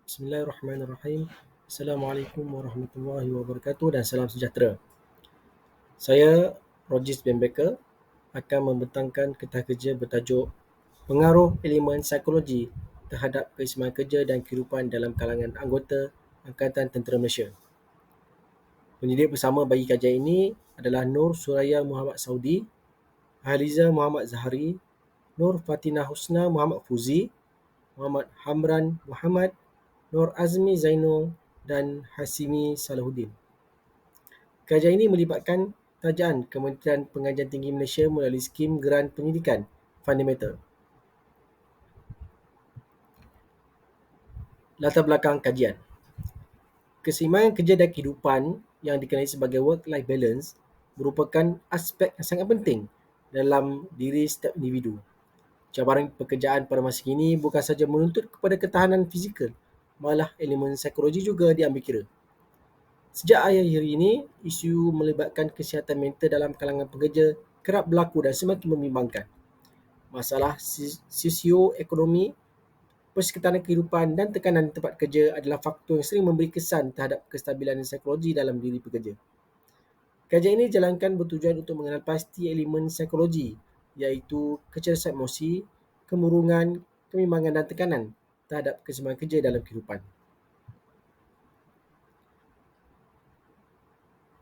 Bismillahirrahmanirrahim. Assalamualaikum warahmatullahi wabarakatuh dan salam sejahtera. Saya Rogis bin Becker akan membentangkan ketah kerja bertajuk Pengaruh Elemen Psikologi terhadap keseimbangan kerja dan kehidupan dalam kalangan anggota Angkatan Tentera Malaysia. Pendidik bersama bagi kajian ini adalah Nur Suraya Muhammad Saudi, Haliza Muhammad Zahari, Nur Fatinah Husna Muhammad Fuzi, Muhammad Hamran Muhammad, Nur Azmi Zainul dan Hasimi Salahuddin. Kajian ini melibatkan kerajaan Kementerian Pengajian Tinggi Malaysia melalui skim Geran Pendidikan Fundamental. Latar belakang kajian. Keseimbangan kerja dan kehidupan yang dikenali sebagai work-life balance merupakan aspek yang sangat penting dalam diri setiap individu. Cabaran pekerjaan pada masa kini bukan sahaja menuntut kepada ketahanan fizikal, malah elemen psikologi juga diambil kira. Sejak akhir-akhir ini, isu melibatkan kesihatan mental dalam kalangan pekerja kerap berlaku dan semakin membimbangkan. Masalah sosioekonomi, persekitaran kehidupan dan tekanan di tempat kerja adalah faktor yang sering memberi kesan terhadap kestabilan psikologi dalam diri pekerja. Kajian ini dijalankan bertujuan untuk mengenal pasti elemen psikologi, iaitu kecerdasan emosi, kemurungan, kebimbangan dan tekanan terhadap keseimbangan kerja dalam kehidupan.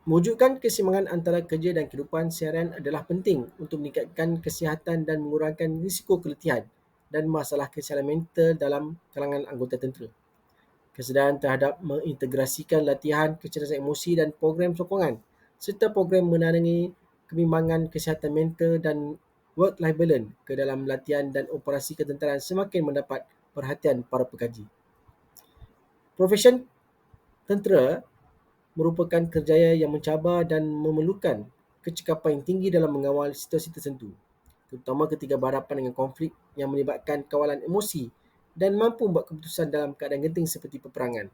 Mewujudkan keseimbangan antara kerja dan kehidupan seharian adalah penting untuk meningkatkan kesihatan dan mengurangkan risiko keletihan dan masalah kesihatan mental dalam kalangan anggota tentera. Kesedaran terhadap mengintegrasikan latihan kecerdasan emosi dan program sokongan serta program menarangi kebimbangan kesihatan mental dan work-life balance ke dalam latihan dan operasi ketenteraan semakin mendapat perhatian para pekaji. Profesion tentera merupakan kerjaya yang mencabar dan memerlukan kecekapan yang tinggi dalam mengawal situasi tertentu, terutama ketika berhadapan dengan konflik yang melibatkan kawalan emosi dan mampu membuat keputusan dalam keadaan genting seperti peperangan.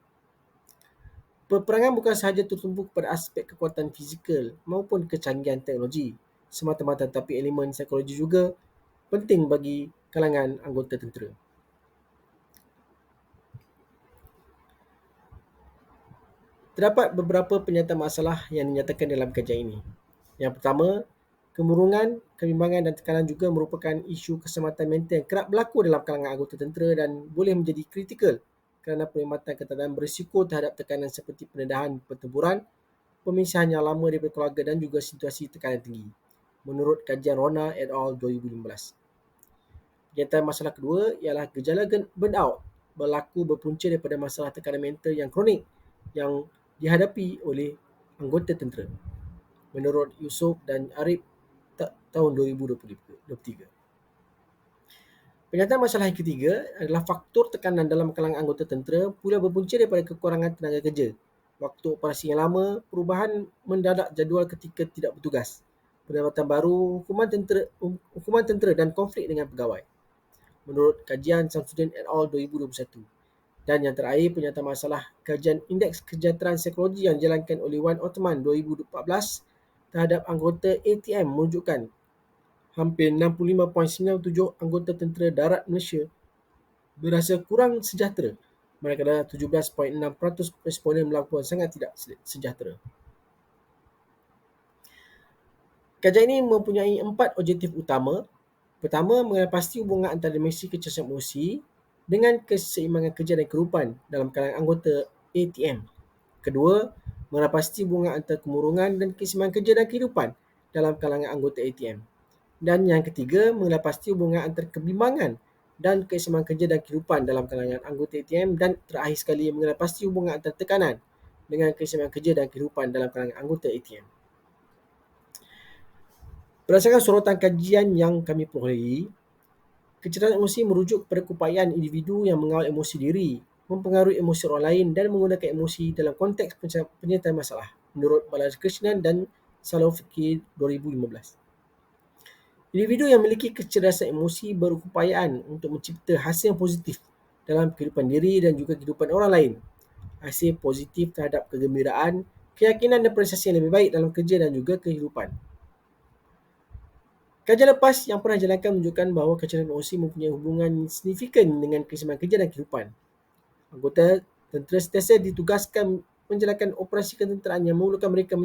Peperangan bukan sahaja tertumpu pada aspek kekuatan fizikal maupun kecanggihan teknologi semata-mata, tetapi elemen psikologi juga penting bagi kalangan anggota tentera. Terdapat beberapa pernyataan masalah yang dinyatakan dalam kajian ini. Yang pertama, kemurungan, kebimbangan dan tekanan juga merupakan isu keselamatan mental yang kerap berlaku dalam kalangan anggota tentera dan boleh menjadi kritikal kerana perkhidmatan keadaan berisiko terhadap tekanan seperti pendedahan pertempuran, pemisahan yang lama daripada keluarga dan juga situasi tekanan tinggi. Menurut kajian Rona et al. 2015. Pernyataan masalah kedua ialah gejala burnout berlaku berpunca daripada masalah tekanan mental yang kronik yang dihadapi oleh anggota tentera. Menurut Yusof dan Arif tahun 2023. Pernyataan masalah yang ketiga adalah faktor tekanan dalam kalangan anggota tentera pula berpunca daripada kekurangan tenaga kerja. Waktu operasi yang lama, perubahan mendadak jadual ketika tidak bertugas, pendapatan baru, hukuman tentera dan konflik dengan pegawai. Menurut kajian Samsudin et al. 2021. Dan yang terakhir, pernyataan masalah kajian Indeks Kesejahteraan Psikologi yang dijalankan oleh Wan Ottoman 2014 terhadap anggota ATM menunjukkan hampir 65.97% anggota tentera darat Malaysia berasa kurang sejahtera, manakala 17.6% responden melakukan sangat tidak sejahtera. Kajian ini mempunyai 4 objektif utama. Pertama, mengenal pasti hubungan antara dimensi kecerdasan emosi dengan keseimbangan kerja dan kehidupan dalam kalangan anggota ATM. Kedua, mengenal pasti hubungan antara kemurungan dan keseimbangan kerja dan kehidupan dalam kalangan anggota ATM. Dan yang ketiga, mengenal pasti hubungan antara kebimbangan dan keseimbangan kerja dan kehidupan dalam kalangan anggota ATM. Dan terakhir sekali, mengenal pasti hubungan antara tekanan dengan keseimbangan kerja dan kehidupan dalam kalangan anggota ATM. Berdasarkan sorotan kajian yang kami perolehi, kecerdasan emosi merujuk kepada keupayaan individu yang mengawal emosi diri, mempengaruhi emosi orang lain dan menggunakan emosi dalam konteks penyelesaian masalah, menurut Balakrishnan dan Salofsky 2015. Individu yang memiliki kecerdasan emosi berupayaan untuk mencipta hasil yang positif dalam kehidupan diri dan juga kehidupan orang lain. Hasil positif terhadap kegembiraan, keyakinan dan prestasi yang lebih baik dalam kerja dan juga kehidupan. Kajian lepas yang pernah dijalankan menunjukkan bahawa kecerdasan emosi mempunyai hubungan signifikan dengan keseimbangan kerja dan kehidupan. Anggota tentera sentiasa ditugaskan menjalankan operasi ketenteraan yang memerlukan mereka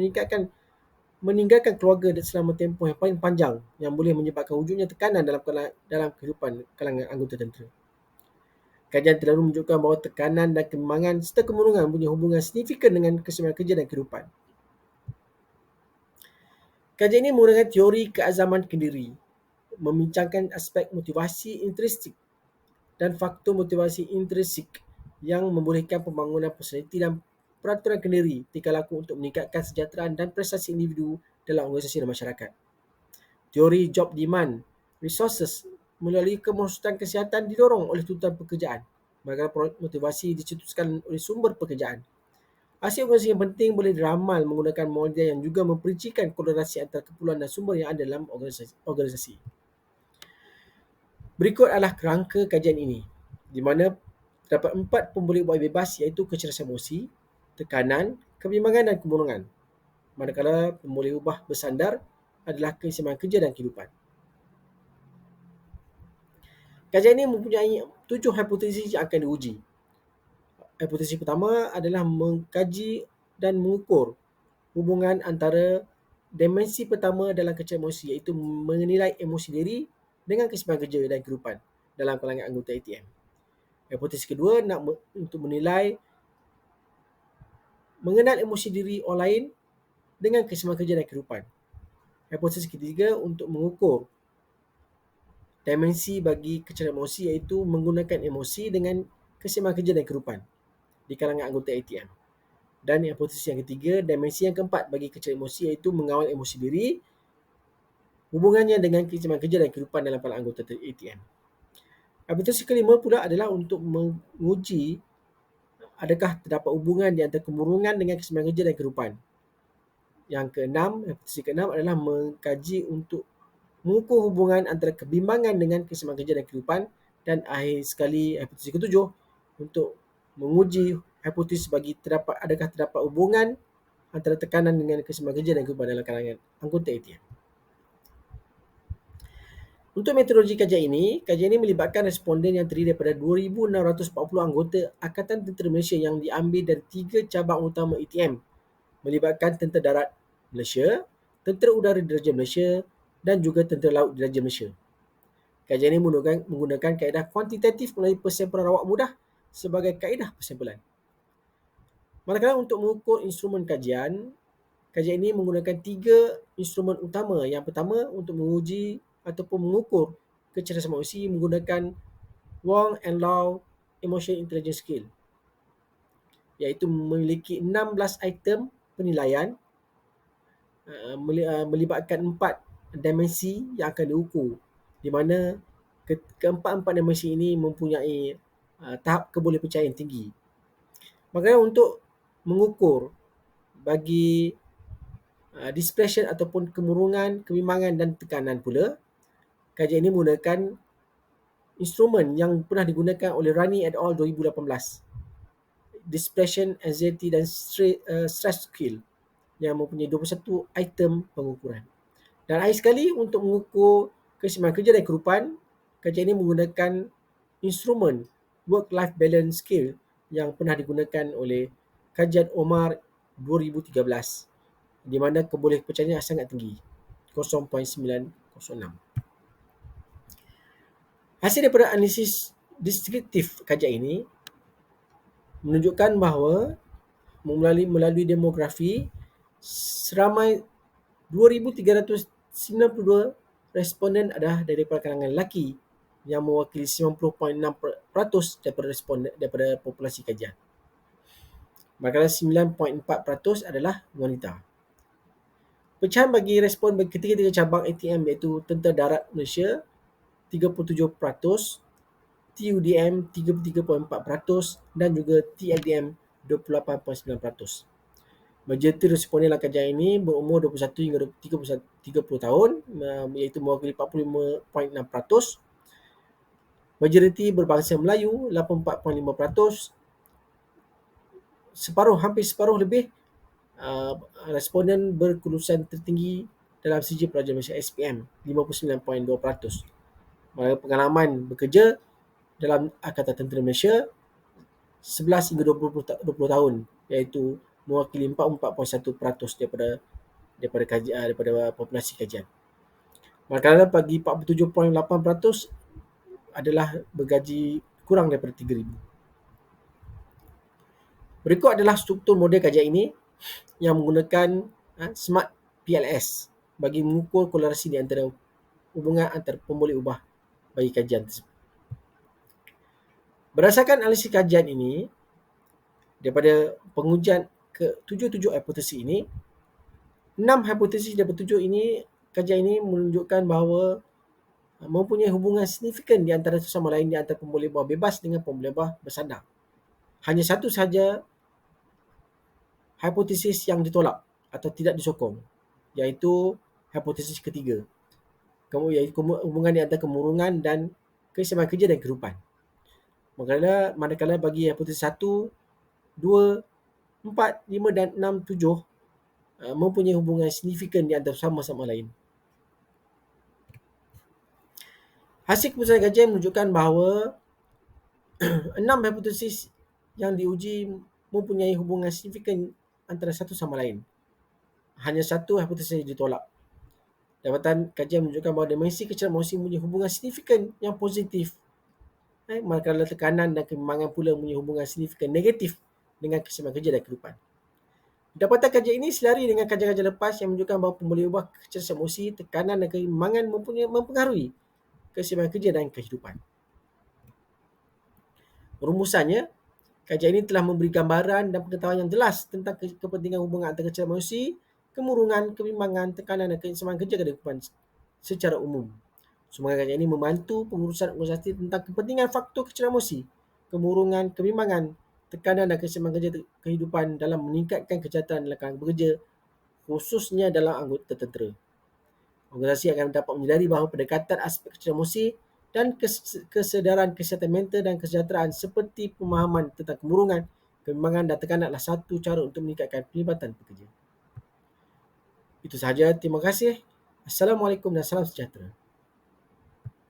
meninggalkan keluarga selama tempoh yang paling panjang yang boleh menyebabkan wujudnya tekanan dalam kehidupan kalangan anggota tentera. Kajian terbaru menunjukkan bahawa tekanan dan kembangan serta kemurungan punya hubungan signifikan dengan keseimbangan kerja dan kehidupan. Kajian ini menggunakan teori keazaman kendiri, membincangkan aspek motivasi intrinsik dan faktor motivasi intrinsik yang membolehkan pembangunan personaliti dan peraturan kendiri tingkah laku untuk meningkatkan kesejahteraan dan prestasi individu dalam organisasi dan masyarakat. Teori job demand resources melalui kemonsutan kesihatan didorong oleh tuntutan pekerjaan, manakala motivasi dicetuskan oleh sumber pekerjaan. Hasil organisasi yang penting boleh diramal menggunakan model yang juga memperincikan korelasi antara keperluan dan sumber yang ada dalam organisasi. Berikut adalah kerangka kajian ini, di mana terdapat 4 pemboleh buat bebas iaitu kecerdasan emosi, tekanan, kebimbangan dan kemurungan. Manakala pemboleh ubah bersandar adalah keseimbangan kerja dan kehidupan. Kajian ini mempunyai 7 hipotesis yang akan diuji. Hipotesis pertama adalah mengkaji dan mengukur hubungan antara dimensi pertama dalam kecerdasan emosi iaitu menilai emosi diri dengan keseimbangan kerja dan kehidupan dalam kalangan anggota ATM. Hipotesis kedua untuk mengenal emosi diri orang lain dengan keseimbangan kerja dan kehidupan. Hipotesis ketiga untuk mengukur dimensi bagi kecerdasan emosi iaitu menggunakan emosi dengan keseimbangan kerja dan kehidupan di kalangan anggota ATM. Dan hipotesis yang ketiga, dimensi yang keempat bagi kecerdasan emosi iaitu mengawal emosi diri, hubungannya dengan keseimbangan kerja dan kehidupan dalam kalangan anggota ATM. Hipotesis kelima pula adalah untuk menguji adakah terdapat hubungan di antara kemurungan dengan keseimbangan kerja dan kehidupan. Yang keenam, hipotesis keenam adalah mengkaji untuk mengukur hubungan antara kebimbangan dengan keseimbangan kerja dan kehidupan. Dan akhir sekali, hipotesis ketujuh untuk menguji hipotesis bagi adakah terdapat hubungan antara tekanan dengan keseimbangan kerja dan kehidupan dalam kalangan anggota ATM. Untuk metodologi kajian ini melibatkan responden yang terdiri daripada 2,640 anggota Angkatan Tentera Malaysia yang diambil dari 3 cabang utama ATM, melibatkan Tentera Darat Malaysia, Tentera Udara Diraja Malaysia dan juga Tentera Laut Diraja Malaysia. Kajian ini menggunakan kaedah kuantitatif melalui persampalan rawak mudah sebagai kaedah persampalan. Manakala untuk mengukur instrumen kajian ini menggunakan 3 instrumen utama. Yang pertama untuk menguji ataupun mengukur kecerdasan emosi menggunakan Wong and Lau Emotional Intelligence Scale, iaitu memiliki 16 item penilaian melibatkan 4 dimensi yang akan diukur, di mana keempat-empat dimensi ini mempunyai tahap kebolehpercayaan tinggi. Maka untuk mengukur bagi dispersion ataupun kemurungan, kebimbangan dan tekanan pula, kajian ini menggunakan instrumen yang pernah digunakan oleh Rani et al. 2018, Dispersion, Anxiety dan Stress Skill, yang mempunyai 21 item pengukuran. Dan akhir sekali untuk mengukur keseimbangan kerja dan kehidupan, kajian ini menggunakan instrumen Work-Life Balance Skill yang pernah digunakan oleh kajian Omar 2013, di mana kebolehpercayaannya sangat tinggi, 0.906. Hasil daripada analisis deskriptif kajian ini menunjukkan bahawa melalui demografi, seramai 2,392 responden adalah daripada kalangan lelaki yang mewakili 90.6% daripada populasi kajian. Manakala 9.4% adalah wanita. Pecahan bagi respon bagi ketiga-tiga cabang ATM iaitu Tentera Darat Malaysia 37%, TUDM 33.4% dan juga TLDM 28.9%. Majoriti responden dalam kajian ini berumur 21 hingga 30 tahun, iaitu mewakili 45.6%. Majoriti berbangsa Melayu 84.5%. Hampir separuh lebih responden berkelulusan tertinggi dalam sijil pelajar Malaysia SPM 59.2%. Pengalaman bekerja dalam Angkatan Tentera Malaysia 11 hingga 20 tahun, iaitu mewakili 44.1% daripada populasi kajian. Manakala bagi 47.8% adalah bergaji kurang daripada 3,000. Berikut adalah struktur model kajian ini yang menggunakan SMART PLS bagi mengukur korelasi di antara hubungan antara pemboleh ubah bagi kajian tersebut. Berdasarkan analisis kajian ini, daripada pengujian ke-7 hipotesis ini, 6 hipotesis daripada 7 ini, kajian ini menunjukkan bahawa mempunyai hubungan signifikan di antara satu sama lain di antara pemboleh ubah bebas dengan pemboleh ubah bersandar. Hanya satu sahaja hipotesis yang ditolak atau tidak disokong, iaitu hipotesis ketiga, iaitu hubungan di antara kemurungan dan keseimbangan kerja dan kehidupan. Manakala bagi hipotesis 1, 2, 4, 5 dan 6, 7 mempunyai hubungan signifikan di antara sama lain. Hasil keputusan kajian menunjukkan bahawa 6 hipotesis yang diuji mempunyai hubungan signifikan antara satu sama lain. Hanya satu hipotesis ditolak. Dapatan kajian menunjukkan bahawa dimensi kecerahan emosi mempunyai hubungan signifikan yang positif. Manakala tekanan dan kebimbangan pula mempunyai hubungan signifikan negatif dengan keseimbangan kerja dan kehidupan. Dapatan kajian ini selari dengan kajian-kajian lepas yang menunjukkan bahawa pemboleh ubah kecerdasan emosi, tekanan dan kebimbangan mempengaruhi keseimbangan kerja dan kehidupan. Rumusannya, kajian ini telah memberi gambaran dan pengetahuan yang jelas tentang kepentingan hubungan antara kecerdasan emosi, kemurungan, kebimbangan, tekanan dan keseimbangan kerja dan kehidupan secara umum. Sumbangan kajian ini membantu pengurusan organisasi tentang kepentingan faktor kecerdasan emosi, kemurungan, kebimbangan, tekanan dan keseimbangan kerja kehidupan dalam meningkatkan kesejahteraan dalam kalangan bekerja, khususnya dalam anggota tentera. Organisasi akan dapat menyedari bahawa pendekatan aspek kecerdasan emosi dan kesedaran kesihatan mental dan kesejahteraan seperti pemahaman tentang kemurungan, kebimbangan dan tekanan adalah satu cara untuk meningkatkan pelibatan pekerja. Itu sahaja. Terima kasih. Assalamualaikum dan salam sejahtera.